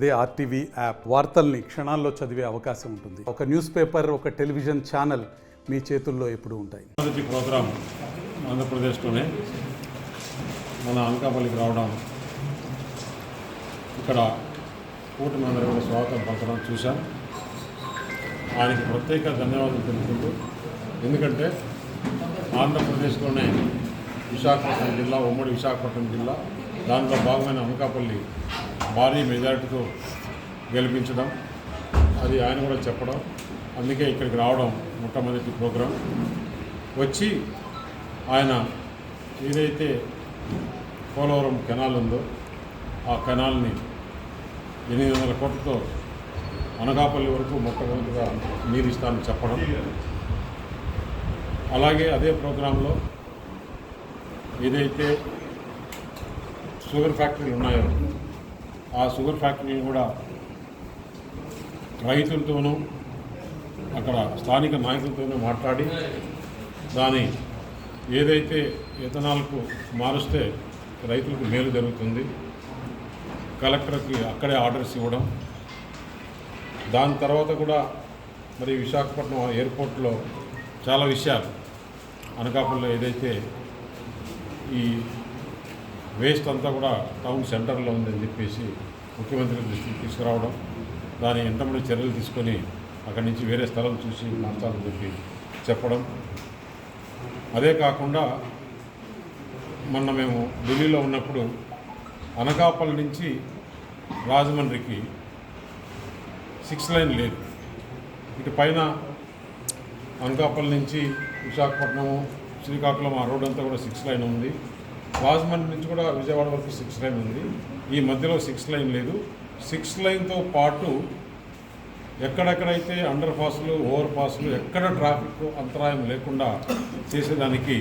అదే RTV app వార్తల్ని క్షణాల్లో చదివే అవకాశం ఉంటుంది. ఒక న్యూస్ పేపర్, ఒక టెలివిజన్ ఛానల్ మీ చేతుల్లో ఎప్పుడూ ఉంటాయి. మొదటి ప్రోగ్రాం ఆంధ్రప్రదేశ్లోనే మన అనకాపల్లికి రావడం, ఇక్కడ కూటమి అందరూ కూడా స్వాగతం పలకడం చూశాం. ఆయనకి ప్రత్యేక ధన్యవాదాలు తెలుపుకుంటూ, ఎందుకంటే ఆంధ్రప్రదేశ్లోనే విశాఖపట్నం జిల్లా, ఉమ్మడి విశాఖపట్నం జిల్లా, దాంట్లో భాగమైన అనకాపల్లి భారీ మెజారిటీతో గెలిపించడం, అది ఆయన కూడా చెప్పడం, అందుకే ఇక్కడికి రావడం మొట్టమొదటి ప్రోగ్రాం. వచ్చి ఆయన ఏదైతే పోలవరం కెనాల్ ఉందో ఆ కెనాల్ని 800 కోట్లతో అనకాపల్లి వరకు మొట్టమొదటిగా నీరు ఇస్తానని చెప్పడం, అలాగే అదే ప్రోగ్రాంలో ఏదైతే షుగర్ ఫ్యాక్టరీలు ఉన్నాయో ఆ షుగర్ ఫ్యాక్టరీని కూడా రైతులతోనూ అక్కడ స్థానిక నాయకులతోనూ మాట్లాడి దాని ఏదైతే ఎథనాల్కు మారుస్తే రైతులకు మేలు జరుగుతుంది, కలెక్టర్కి అక్కడే ఆర్డర్స్ ఇవ్వడం. దాని తర్వాత కూడా మరి విశాఖపట్నం ఎయిర్పోర్ట్లో చాలా విషయాలు, అనకాపల్లిలో ఏదైతే ఈ వేస్ట్ అంతా కూడా టౌన్ సెంటర్లో ఉందని చెప్పేసి ముఖ్యమంత్రి దృష్టికి తీసుకురావడం, దాని వెంటనే చర్యలు తీసుకొని అక్కడి నుంచి వేరే స్థలం చూసి మార్చాలని చెప్పి చెప్పడం. అదే కాకుండా మొన్న మేము ఢిల్లీలో ఉన్నప్పుడు అనకాపల్లి నుంచి రాజమండ్రికి 6 లైన్ లేదు. ఇటు పైన అనకాపల్లి నుంచి విశాఖపట్నము, శ్రీకాకుళం ఆ రోడ్ అంతా కూడా 6 లైన్ ఉంది. రాజమండ్రి నుంచి కూడా విజయవాడ వరకు 6 లైన్ ఉంది. ఈ మధ్యలో 6 లైన్ లేదు. 6 లైన్తో పాటు ఎక్కడెక్కడైతే అండర్ పాస్లు, ఓవర్ పాస్లు, ఎక్కడ ట్రాఫిక్ అంతరాయం లేకుండా చేసేదానికి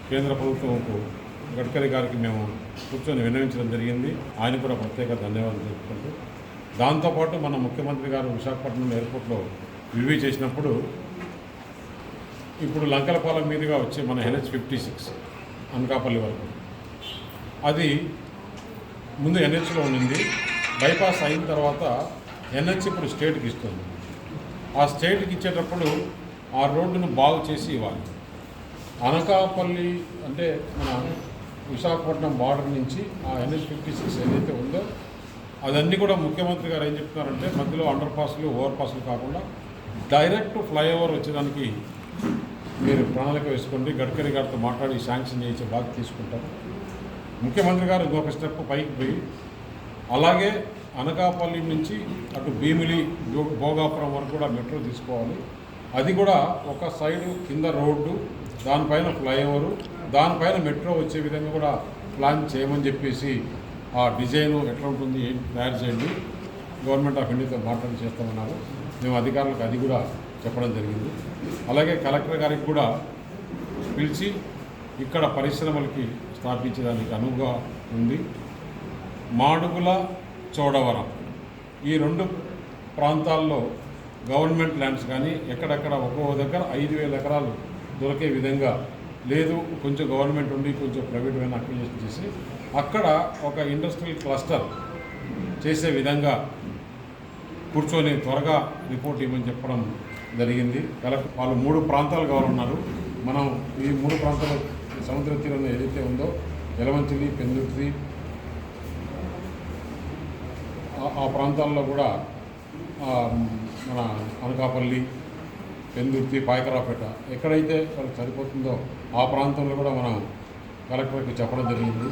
కేంద్ర ప్రభుత్వంకు గడ్కరీ గారికి మేము కూర్చొని విన్నవించడం జరిగింది. ఆయన కూడా ప్రత్యేక ధన్యవాదాలు తెలుపుకుంటూ, దాంతోపాటు మన ముఖ్యమంత్రి గారు విశాఖపట్నం ఎయిర్పోర్ట్లో రివ్యూ చేసినప్పుడు ఇప్పుడు లంకలపాలెం మీదుగా వచ్చే మన NH56 అనకాపల్లి వరకు, అది ముందు NHలో ఉండింది. బైపాస్ అయిన తర్వాత NH ఇప్పుడు స్టేట్కి ఇస్తుంది. ఆ స్టేట్కి ఇచ్చేటప్పుడు ఆ రోడ్డును బాగు చేసి ఇవ్వాలి. అనకాపల్లి అంటే మన విశాఖపట్నం బార్డర్ నుంచి ఆ NH56 ఏదైతే ఉందో అదన్నీ కూడా ముఖ్యమంత్రి గారు ఏం చెప్తున్నారంటే మధ్యలో అండర్ పాస్లు, ఓవర్ పాస్లు కాకుండా డైరెక్ట్ ఫ్లైఓవర్ వచ్చేదానికి మీరు ప్రణాళిక వేసుకోండి, గడ్కరీ గారితో మాట్లాడి శాంక్షన్ చేసే బాధ్యత తీసుకుంటారు. ముఖ్యమంత్రి గారు ఇంకొక స్టెప్ పైకి పోయి అలాగే అనకాపల్లి నుంచి అటు భీమిలి, భోగాపురం వరకు కూడా మెట్రో తీసుకోవాలి. అది కూడా ఒక సైడు కింద రోడ్డు, దానిపైన ఫ్లైఓవరు, దానిపైన మెట్రో వచ్చే విధంగా కూడా ప్లాన్ చేయమని చెప్పేసి ఆ డిజైను ఎట్లా ఉంటుంది ఏంటి తయారు చేయండి, గవర్నమెంట్ ఆఫ్ ఇండియాతో మాట్లాడి చేస్తామన్నారు. మేము అధికారులకు అది కూడా చెప్పడం జరిగింది. అలాగే కలెక్టర్ గారికి కూడా పిలిచి ఇక్కడ పరిశ్రమలకి స్థాపించడానికి అనువుగా ఉంది. మాడుగుల, చోడవరం ఈ 2 ప్రాంతాల్లో గవర్నమెంట్ ల్యాండ్స్ కానీ ఎక్కడెక్కడ ఒక్కో దగ్గర 5,000 ఎకరాలు దొరికే విధంగా లేదు, కొంచెం గవర్నమెంట్ ఉండి కొంచెం ప్రైవేట్ అయినా అక్విజిషన్ చేసి అక్కడ ఒక ఇండస్ట్రియల్ క్లస్టర్ చేసే విధంగా కూర్చొని త్వరగా రిపోర్ట్ ఇవ్వమని చెప్పడం జరిగింది. కలెక్టర్ వాళ్ళు 3 ప్రాంతాలు కావాలన్నారు. మనం ఈ 3 ప్రాంతాలు సముద్ర తీరంలో ఏదైతే ఉందో యలమంచిలి, పెందుర్తి ఆ ప్రాంతాల్లో కూడా మన అనకాపల్లి, పెందుర్తి, పాయకరాపేట ఎక్కడైతే వాళ్ళకి సరిపోతుందో ఆ ప్రాంతంలో కూడా మనం కలెక్టర్కి చెప్పడం జరిగింది.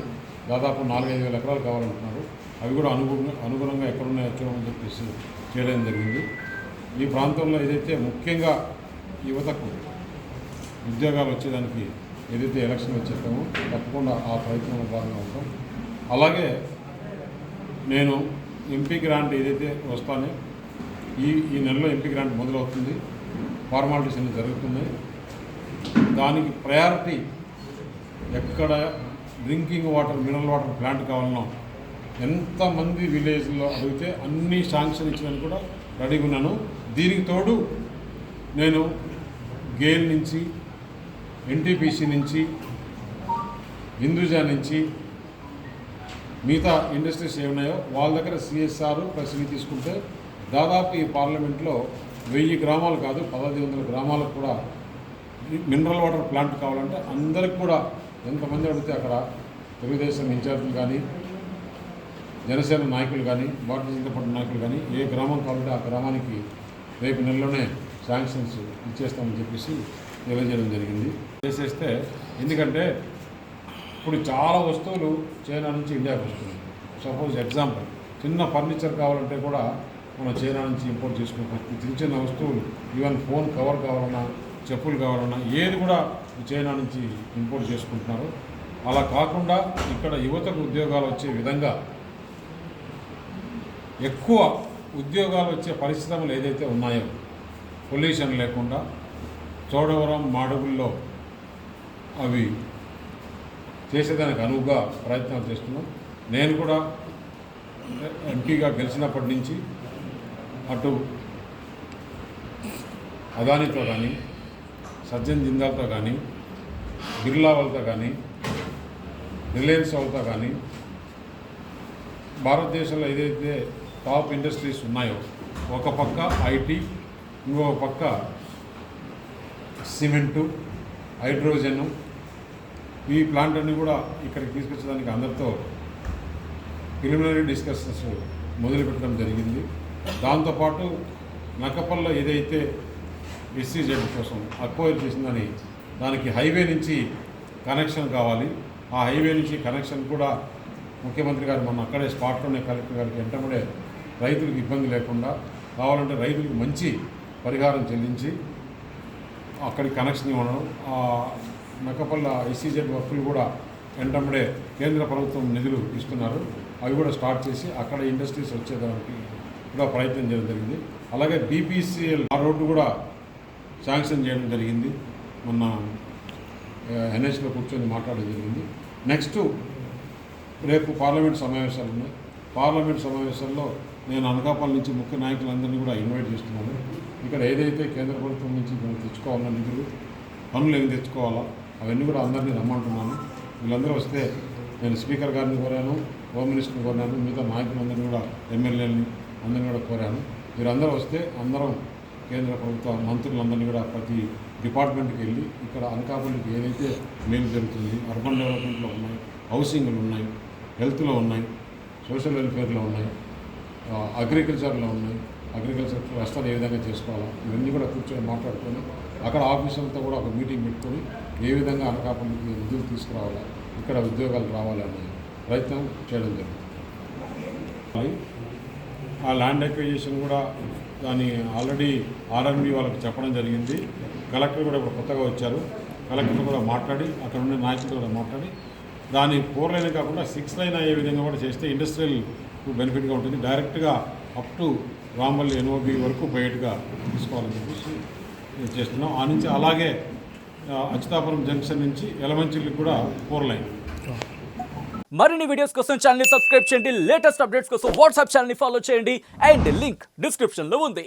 దాదాపు 4-5 వేల ఎకరాలు కావాలంటున్నారు. అవి కూడా అనుగుణంగా ఎక్కడున్నాయో చూడమని చెప్పేసి చేయడం జరిగింది. ఈ ప్రాంతంలో ఏదైతే ముఖ్యంగా యువతకు ఉద్యోగాలు వచ్చేదానికి ఏదైతే ఎలక్షన్ వచ్చేస్తామో తప్పకుండా ఆ ప్రయత్నంలో భాగంగా ఉంటాం. అలాగే నేను ఎంపీ గ్రాంట్ ఏదైతే వస్తానో ఈ నెలలో ఎంపీ గ్రాంట్ మొదలవుతుంది. ఫార్మాలిటీస్ అన్నీ జరుగుతున్నాయి. దానికి ప్రయారిటీ ఎక్కడ drinking water, mineral water plant కావాలనో ఎంతమంది విలేజ్లో అడిగితే అన్ని శాంక్షన్ ఇచ్చినని కూడా రెడీగా ఉన్నాను. దీనికి తోడు నేను గేల్ నుంచి, NTPC నుంచి, హిందూజా నుంచి మిగతా ఇండస్ట్రీస్ ఏమున్నాయో వాళ్ళ దగ్గర సిఎస్ఆర్ ప్లస్ ఇవి తీసుకుంటే దాదాపు ఈ పార్లమెంట్లో 1000 గ్రామాలు కాదు 1500 గ్రామాలకు కూడా మినరల్ వాటర్ ప్లాంట్ కావాలంటే అందరికి కూడా ఎంతమంది అడిగితే అక్కడ తెలుగుదేశం ఇన్ఛార్జీలు కానీ జనసేన నాయకులు కానీ భారతీయ జనతా పార్టీ నాయకులు కానీ ఏ గ్రామం కావాలంటే ఆ గ్రామానికి రేపు నెలలోనే శాంక్షన్స్ ఇచ్చేస్తామని చెప్పేసి తెలియజేయడం జరిగింది. చేసేస్తే ఎందుకంటే ఇప్పుడు చాలా వస్తువులు చైనా నుంచి ఇండియాకి వస్తున్నాయి. సపోజ్ ఎగ్జాంపుల్ చిన్న ఫర్నిచర్ కావాలంటే కూడా మనం చైనా నుంచి ఇంపోర్ట్ చేసుకోవచ్చు. చిన్న చిన్న వస్తువులు ఈవెన్ ఫోన్ కవర్ కావాలన్నా చెప్పులు కావాలన్నా ఏది కూడా చైనా నుంచి ఇంపోర్ట్ చేసుకుంటున్నారు. అలా కాకుండా ఇక్కడ యువతకు ఉద్యోగాలు వచ్చే విధంగా ఎక్కువ ఉద్యోగాలు వచ్చే పరిశ్రమలు ఏదైతే ఉన్నాయో పొల్యూషన్ లేకుండా చోడవరం మాడుగుల్లో అవి చేసేదానికి అనువుగా ప్రయత్నాలు చేస్తున్నాం. నేను కూడా ఎంపీగా గెలిచినప్పటి నుంచి అటు అదానితో కానీ సజ్జన్ జిందాల్తో కానీ బిర్లా వాళ్ళతో కానీ రిలయన్స్ వాళ్ళతో కానీ భారతదేశంలో ఏదైతే టాప్ ఇండస్ట్రీస్ ఉన్నాయో ఒక పక్క ఐటీ, ఇంకో పక్క సిమెంటు, హైడ్రోజన్, ఈ ప్లాంట్ అన్నీ కూడా ఇక్కడికి తీసుకొచ్చడానికి అందరితో ప్రిలిమినరీ డిస్కషన్స్ మొదలుపెట్టడం జరిగింది. దాంతోపాటు నక్కపల్లిలో ఏదైతే ఎస్సీజెడ్ కోసం అక్వైర్ చేసిందని దానికి హైవే నుంచి కనెక్షన్ కావాలి. ఆ హైవే నుంచి కనెక్షన్ కూడా ముఖ్యమంత్రి గారు మొన్న అక్కడే స్పాట్లోనే కలెక్టర్ గారికి వెంటనే రైతులకు ఇబ్బంది లేకుండా కావాలంటే రైతులకు మంచి పరిహారం చెల్లించి అక్కడికి కనెక్షన్ ఇవ్వడం. ఆ నక్కపల్లి ఎస్సీజెడ్ వర్కులు కూడా వెంటనే కేంద్ర ప్రభుత్వం నిధులు ఇస్తున్నారు. అవి కూడా స్టార్ట్ చేసి అక్కడ ఇండస్ట్రీస్ వచ్చేదానికి కూడా ప్రయత్నం చేయడం జరిగింది. అలాగే బీపీసీఎల్ ఆ రోడ్డు కూడా శాంక్షన్ చేయడం జరిగింది. మొన్న ఎన్హెచ్లో కూర్చొని మాట్లాడడం జరిగింది. నెక్స్ట్ రేపు పార్లమెంట్ సమావేశాలు ఉన్నాయి. పార్లమెంట్ సమావేశాల్లో నేను అనకాపల్లి నుంచి ముఖ్య నాయకులందరినీ కూడా ఇన్వైట్ చేస్తున్నాను. ఇక్కడ ఏదైతే కేంద్ర ప్రభుత్వం నుంచి మనం తెచ్చుకోవాలన్న నిధులు, పనులు ఏమి తెచ్చుకోవాలా అవన్నీ కూడా అందరినీ రమ్మంటున్నాను. వీళ్ళందరూ వస్తే నేను స్పీకర్ గారిని కోరాను, హోమ్ మినిస్టర్ని కోరాను, మిగతా నాయకులందరినీ కూడా ఎమ్మెల్యేలని అందరినీ కూడా కోరాను. మీరందరూ వస్తే అందరం కేంద్ర ప్రభుత్వ మంత్రులందరినీ కూడా ప్రతి డిపార్ట్మెంట్కి వెళ్ళి ఇక్కడ అనకాపల్లికి ఏదైతే మేలు జరుగుతుంది, అర్బన్ డెవలప్మెంట్లో ఉన్నాయి, హౌసింగ్లు ఉన్నాయి, హెల్త్లో ఉన్నాయి, సోషల్ వెల్ఫేర్లో ఉన్నాయి, అగ్రికల్చర్లో ఉన్నాయి, అగ్రికల్చర్ రస్తాలు ఏ విధంగా చేసుకోవాలా ఇవన్నీ కూడా కూర్చొని మాట్లాడుకొని అక్కడ ఆఫీసర్లతో కూడా ఒక మీటింగ్ పెట్టుకొని ఏ విధంగా అనకాపల్లికి నిధులు తీసుకురావాలా, ఇక్కడ ఉద్యోగాలు రావాలనే ప్రయత్నం చేయడం జరుగుతుంది. ఆ ల్యాండ్ అక్విజిషన్ కూడా దాన్ని ఆల్రెడీ ఆర్ఎన్బి వాళ్ళకి చెప్పడం జరిగింది. కలెక్టర్ కూడా ఇప్పుడు కొత్తగా వచ్చారు. కలెక్టర్ కూడా మాట్లాడి అక్కడ ఉండే నాయకులతో కూడా మాట్లాడి దాని 4 లైన్ కాకుండా 6 లైన్ అయ్యే విధంగా కూడా చేస్తే ఇండస్ట్రియల్ బెనిఫిట్గా ఉంటుంది. డైరెక్ట్గా అప్ టు రాంబల్లి ఎన్ఓబి వరకు బయటగా తీసుకోవాలని చెప్పేసి చేస్తున్నాం. ఆ నుంచి అలాగే అచ్యుతాపురం జంక్షన్ నుంచి ఎలమంచిల్లికి కూడా 4 లైన్. మరిన్ని వీడియోస్ కోసం ఛానల్ ని సబ్స్క్రైబ్ చేయండి. లేటెస్ట్ అప్డేట్స్ కోసం వాట్సాప్ ఛానల్ ని ఫాలో చేయండి. అండ్ లింక్ డిస్క్రిప్షన్ లో ఉంది.